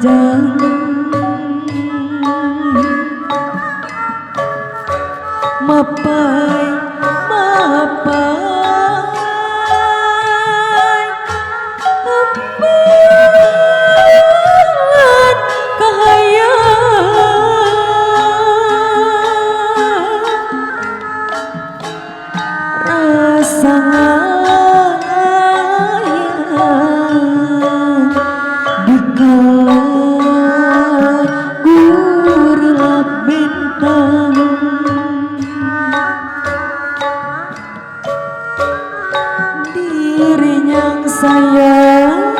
panjang mapai empat kahayang rasa ngayang dikala gurlap bintang dirinya sayang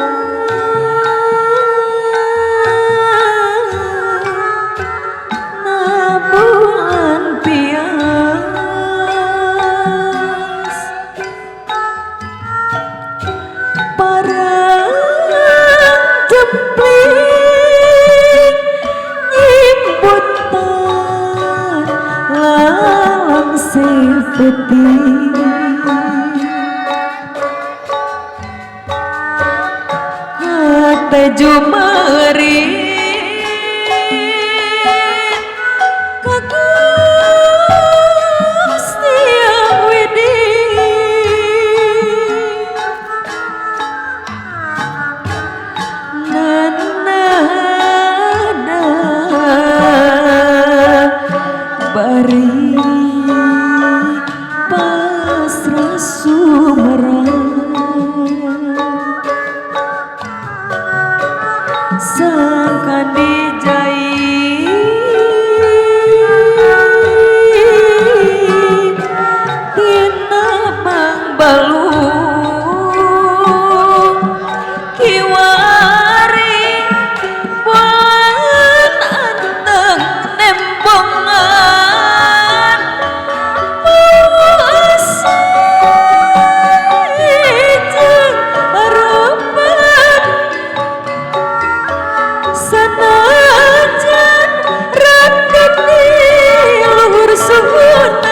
nabulan pias parang jempling nyimbutan lalang putih hate jumeri Gusti Yang Widi nanada bari pasrah sumerang sangkan dijahit tina mang balung kiwari buan anteng nembongan puasa ijeng harapan sanajan rakyat di luhur suhunan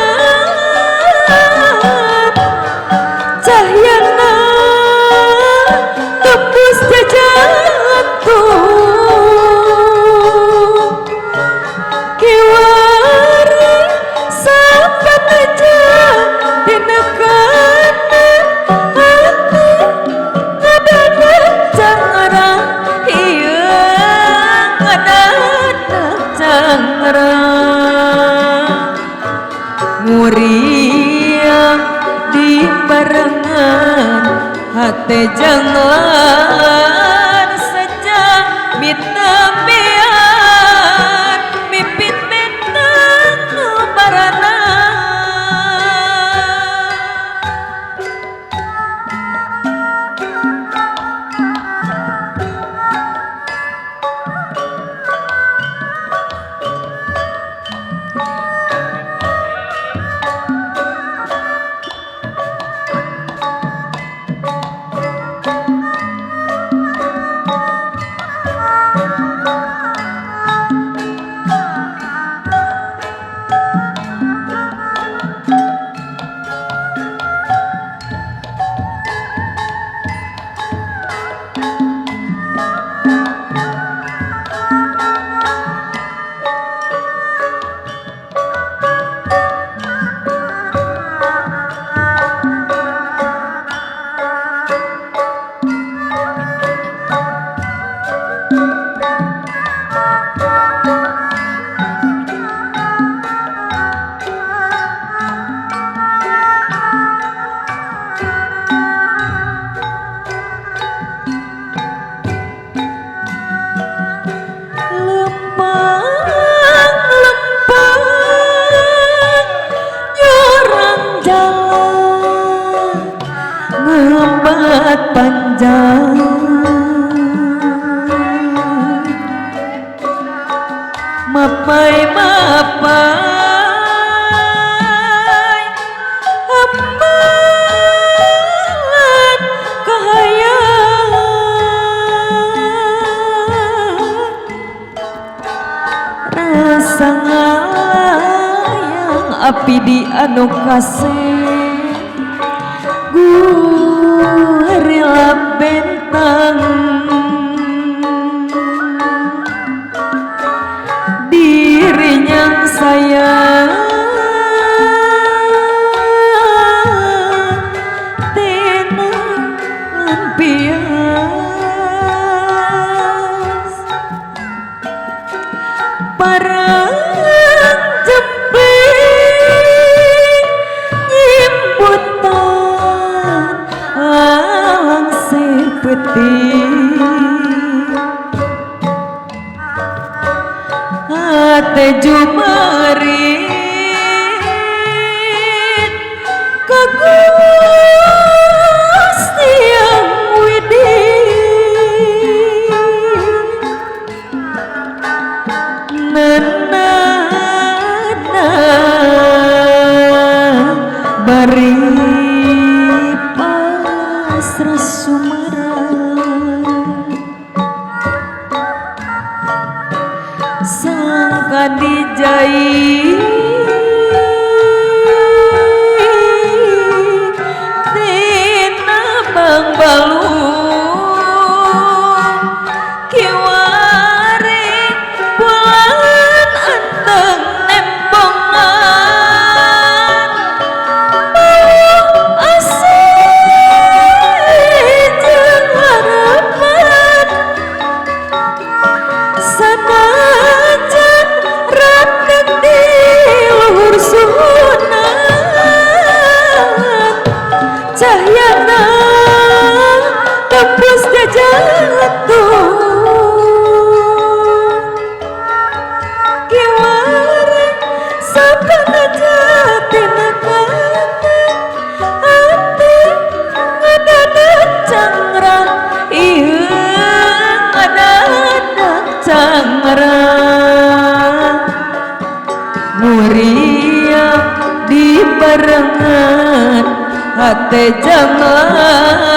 cahyana tembus jantung kiwari sampai aja dinakan hati ngadadak jangarang iya ngadadak jangarang nguriang di barengan hati jangan saja mitambian mipit bintang barana panjang mapai empat kahayang rasa ngayang api di anu kasih gurila bentang jumarit ka Gusti Yang Widi nenana bari pasrah sumara sangka dijai tina bang balung kiwari bulan anteng nembongan asih jeung harapan sanajan rakek di luhur sunan cahyana tembus jatuh kiwari sapana jatina kangen hati ngadadak cangrang ngadadak cangrang muriang di barengan hate jangan